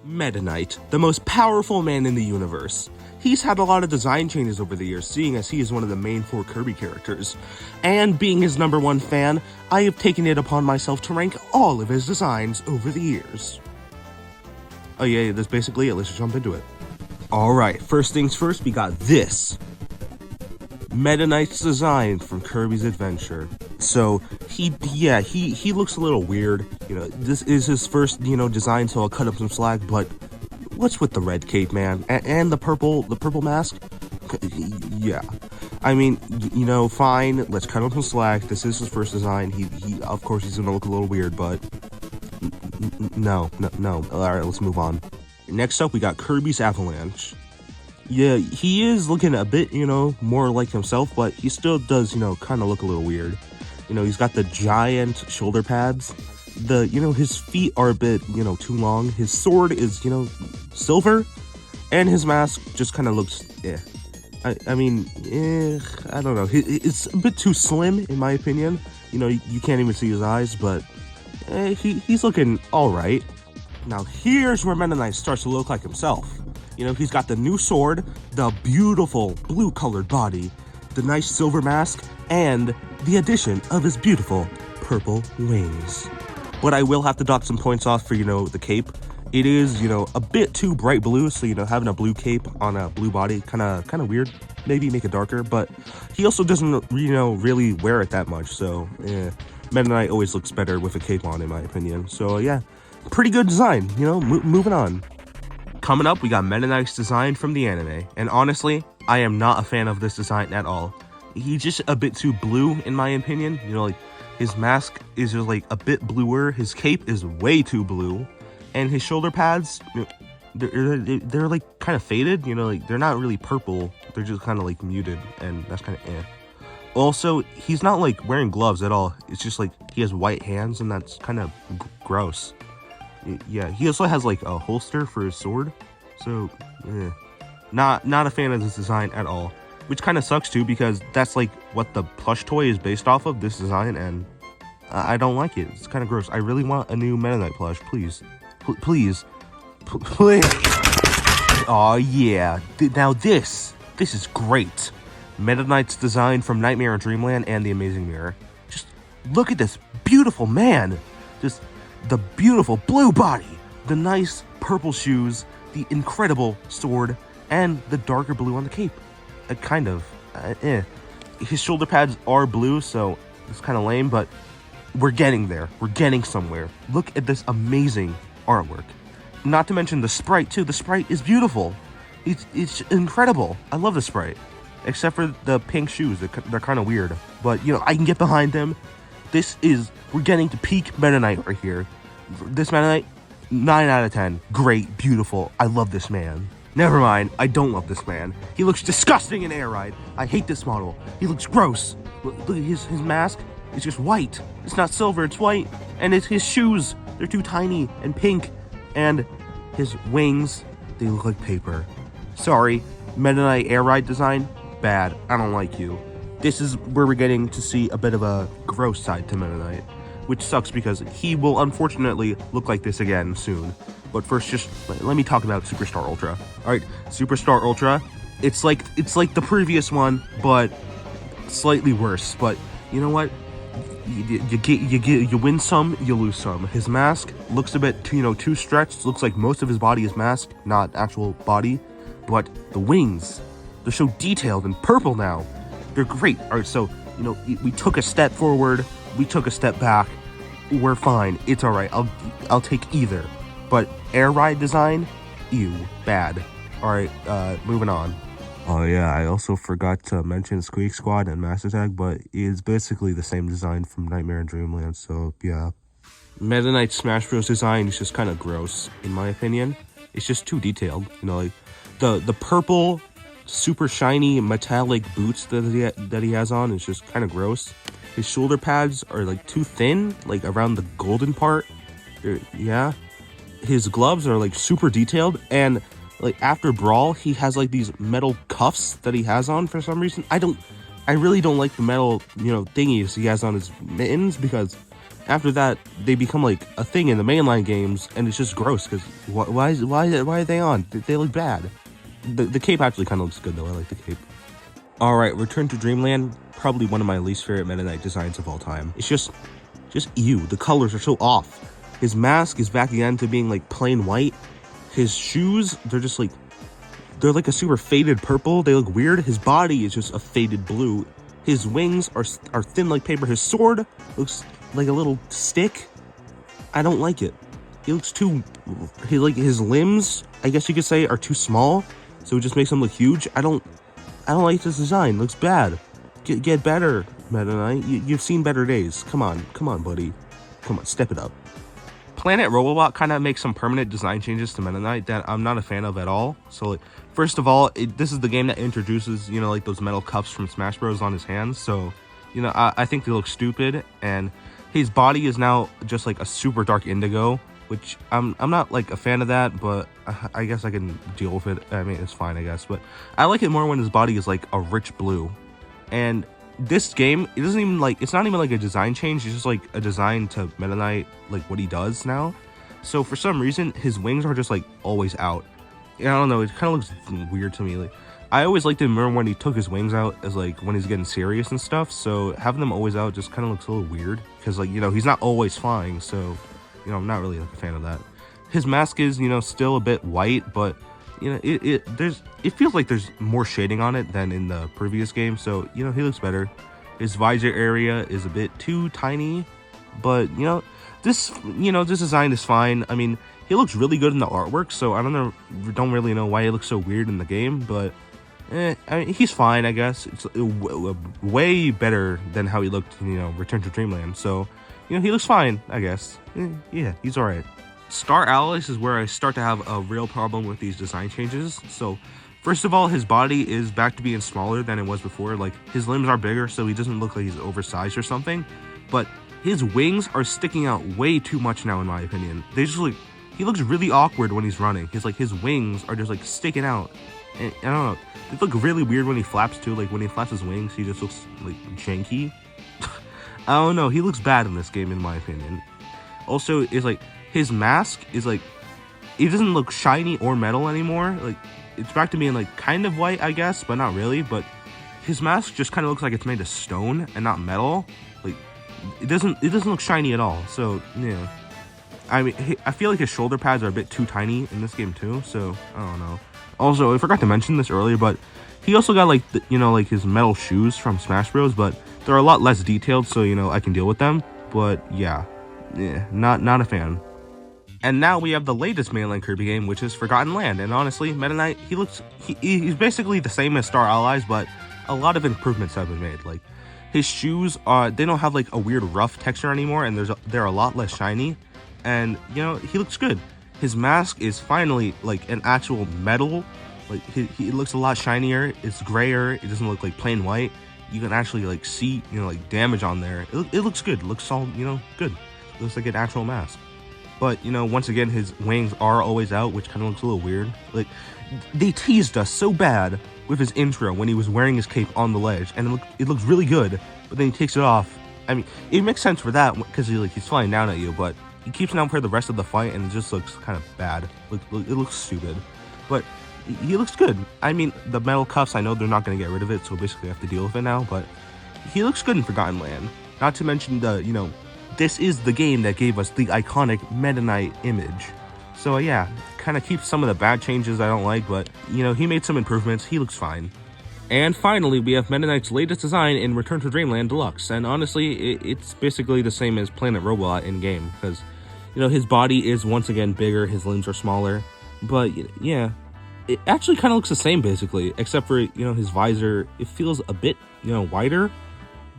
Meta Knight, the most powerful man in the universe. He's had a lot of design changes over the years, seeing as he is one of the main 4 Kirby characters. And being his #1 fan, I have taken it upon myself to rank all of his designs over the years. Oh yeah, that's basically it. Let's just jump into it. Alright, first things first, we got this. Meta Knight's design from Kirby's Adventure. So, he looks a little weird. You know, this is his first, design, so I'll cut up some slack, but what's with the red cape, man? And the purple mask? Yeah. I mean, fine, let's cut up some slack. This is his first design. He of course, he's gonna look a little weird, but no. Alright, let's move on. Next up, we got Kirby's Avalanche. Yeah, he is looking a bit, more like himself, but he still does, kind of look a little weird. He's got the giant shoulder pads. His feet are a bit, too long. His sword is, silver. And his mask just kind of looks, I don't know. It's a bit too slim, in my opinion. You can't even see his eyes, but he's looking alright. Now, here's where Meta Knight starts to look like himself. He's got the new sword, the beautiful blue-colored body, the nice silver mask, and the addition of his beautiful purple wings. But I will have to dock some points off for, the cape. It is, a bit too bright blue, so, having a blue cape on a blue body, kind of weird. Maybe make it darker, but he also doesn't, really wear it that much, so, Meta Knight always looks better with a cape on, in my opinion. So, yeah, pretty good design, moving on. Coming up, we got Meta Knight's design from the anime, and honestly, I am not a fan of this design at all. He's just a bit too blue, in my opinion. His mask is just, a bit bluer, his cape is way too blue, and his shoulder pads, they're kind of faded, they're not really purple, they're just kind of, muted, and that's kind of eh. Also, he's not, wearing gloves at all, it's just, he has white hands, and that's kind of gross. Yeah, he also has a holster for his sword, so not a fan of this design at all, which kind of sucks too, because that's what the plush toy is based off of, this design, and I don't like it. It's kind of gross. I really want a new Meta Knight plush, please. Please. Oh yeah, now this is great. Meta Knight's design from Nightmare in Dreamland and the Amazing Mirror. Just look at this beautiful man. Just the beautiful blue body, the nice purple shoes, the incredible sword, and the darker blue on the cape. His shoulder pads are blue, so it's kind of lame, but we're getting there. We're getting somewhere. Look at this amazing artwork. Not to mention the sprite, too. The sprite is beautiful. It's incredible. I love the sprite. Except for the pink shoes. They're kind of weird. But, I can get behind them. We're getting to peak Meta Knight right here. This Meta Knight, 9 out of 10. Great, beautiful. I love this man. Never mind, I don't love this man. He looks disgusting in Air Ride. I hate this model. He looks gross. Look at his mask. It's just white. It's not silver, it's white. And it's his shoes. They're too tiny and pink. And his wings, they look like paper. Sorry, Meta Knight Air Ride design, bad. I don't like you. This is where we're getting to see a bit of a gross side to Meta Knight, which sucks because he will unfortunately look like this again soon. But first, just let me talk about Superstar Ultra. All right, Superstar Ultra, it's like the previous one, but slightly worse. But you know what? You win some, you lose some. His mask looks a bit too stretched. Looks like most of his body is mask, not actual body. But the wings, they're so detailed and purple now. They're great. All right, so we took a step forward, we took a step back. We're fine. It's all right. I'll take either. But Air Ride design, ew, bad. All right, moving on. Oh yeah, I also forgot to mention Squeak Squad and Master Tag, but it's basically the same design from Nightmare in Dreamland. So yeah, Meta Knight Smash Bros design is just kind of gross in my opinion. It's just too detailed. The purple, super shiny metallic boots that he has on is just kind of gross. His shoulder pads are too thin, around the golden part. Yeah. His gloves are super detailed, and after Brawl, he has these metal cuffs that he has on for some reason. I really don't like the metal, thingies he has on his mittens, because After that, they become like a thing in the mainline games, and it's just gross because why are they on? They look bad. The cape actually kind of looks good though. I like the cape. All right, Return to Dreamland, probably one of my least favorite Meta Knight designs of all time. It's just ew. The colors are so off. His mask is back again to being like plain white. His shoes, they're like a super faded purple. They look weird. His body is just a faded blue. His wings are thin like paper. His sword looks like a little stick. I don't like it. He looks his limbs, I guess you could say, are too small. So it just makes him look huge. I don't like this design. It looks bad. Get better, Meta Knight. You've seen better days. Come on, buddy. Come on, step it up. Planet Robobot kind of makes some permanent design changes to Meta Knight that I'm not a fan of at all. So, like, first of all, this is the game that introduces, you know, like those metal cuffs from Smash Bros. On his hands. So, you know, I think they look stupid. And his body is now just like a super dark indigo, which I'm not like a fan of that, but I guess I can deal with it. I mean, it's fine, I guess. But I like it more when his body is like a rich blue. And this game, it's not even like a design change. It's just like a design to Meta Knight, like what he does now. So for some reason, his wings are just like always out. And I don't know, it kind of looks weird to me. Like, I always liked him more when he took his wings out, as like when he's getting serious and stuff. So having them always out just kind of looks a little weird, because like, you know, he's not always flying. So, you know, I'm not really like a fan of that. His mask is, you know, still a bit white, but you know, it feels like there's more shading on it than in the previous game. So, you know, he looks better. His visor area is a bit too tiny, but you know, this design is fine. I mean, he looks really good in the artwork, so I don't really know why he looks so weird in the game, but I mean, he's fine, I guess. It's way better than how he looked in, you know, Return to Dreamland. So, you know, he looks fine, I guess. Yeah, he's all right. Star Allies is where I start to have a real problem with these design changes. So, first of all, his body is back to being smaller than it was before. Like, his limbs are bigger, so he doesn't look like he's oversized or something. But his wings are sticking out way too much now, in my opinion. They just look, he looks really awkward when he's running. His wings are just like sticking out. And I don't know, they look really weird when he flaps too. Like when he flaps his wings, he just looks like janky. I don't know, he looks bad in this game, in my opinion. Also, is like, his mask is like, it doesn't look shiny or metal anymore. Like, it's back to being like kind of white, I guess, but not really. But his mask just kind of looks like it's made of stone and not metal. Like, it doesn't look shiny at all. So yeah, I mean, I feel like his shoulder pads are a bit too tiny in this game too. So I don't know. Also, I forgot to mention this earlier, but he also got like like his metal shoes from Smash Bros. But they're a lot less detailed, so you know, I can deal with them. But yeah, not a fan. And now we have the latest mainline Kirby game, which is Forgotten Land. And honestly, Meta Knight, he's basically the same as Star Allies, but a lot of improvements have been made. Like, his shoes they don't have like a weird rough texture anymore, and they're a lot less shiny. And you know, he looks good. His mask is finally like an actual metal. Like, he looks a lot shinier. It's grayer. It doesn't look like plain white. You can actually like see, you know, like damage on there. It looks good. It looks all, you know, good. It looks like an actual mask. But, you know, once again, his wings are always out, which kind of looks a little weird. Like, they teased us so bad with his intro when he was wearing his cape on the ledge, and it looks really good, but then he takes it off. I mean, it makes sense for that, because he's flying down at you, but he keeps it on for the rest of the fight, and it just looks kind of bad. It looks stupid. But he looks good. I mean, the metal cuffs, I know they're not going to get rid of it, so basically I have to deal with it now, but he looks good in Forgotten Land. Not to mention the, you know, this is the game that gave us the iconic Meta Knight image. So yeah, kind of keeps some of the bad changes I don't like, but you know, he made some improvements. He looks fine. And finally, we have Meta Knight's latest design in Return to Dreamland Deluxe. And honestly, it's basically the same as Planet Robobot in game, because you know, his body is once again bigger, his limbs are smaller, but yeah, it actually kind of looks the same basically, except for, you know, his visor, it feels a bit, you know, wider.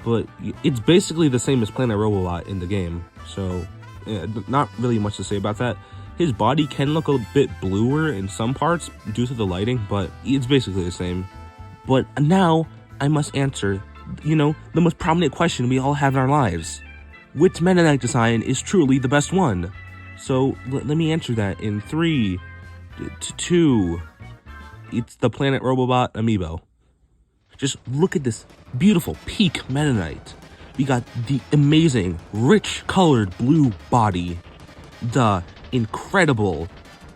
But it's basically the same as Planet Robobot in the game, so yeah, not really much to say about that. His body can look a bit bluer in some parts due to the lighting, but it's basically the same. But now I must answer, you know, the most prominent question we all have in our lives. Which Meta Knight design is truly the best one? So let me answer that in 3, 2. It's the Planet Robobot amiibo. Just look at this beautiful peak Meta Knight. We got the amazing, rich colored blue body, the incredible,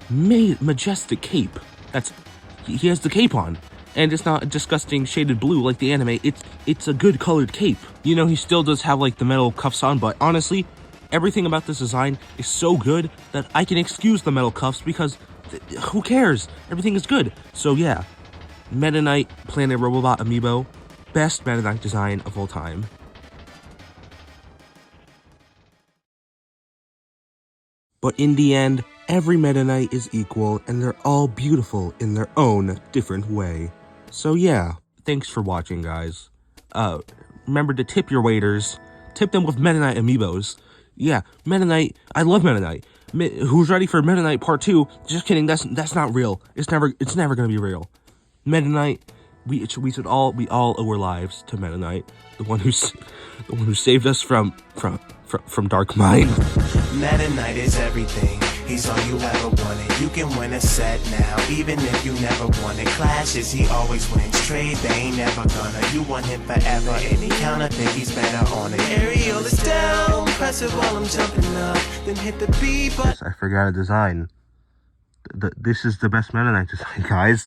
majestic cape. He has the cape on, and it's not a disgusting shaded blue like the anime. It's a good colored cape. You know, he still does have like the metal cuffs on, but honestly, everything about this design is so good that I can excuse the metal cuffs because who cares? Everything is good. So yeah, Meta Knight Planet Robobot Amiibo, best Meta Knight design of all time. But in the end, every Meta Knight is equal, and they're all beautiful in their own different way. So yeah, thanks for watching, guys. Remember to tip your waiters. Tip them with Meta Knight Amiibos. Yeah, Meta Knight, I love Meta Knight. Who's ready for Meta Knight Part 2? Just kidding, that's not real. It's never gonna be real. Meta Knight, we all owe our lives to Meta Knight, the one who saved us from Dark Mind. Meta Knight is everything. He's all you ever wanted. You can win a set now, even if you never won it. Clashes, he always wins. Trade, they ain't never gonna. You want him forever. Any counter, think he's better on it. Aerial is down, press it while I'm jumping up. Then hit the B button. I forgot a design. This is the best Meta Knight design, guys.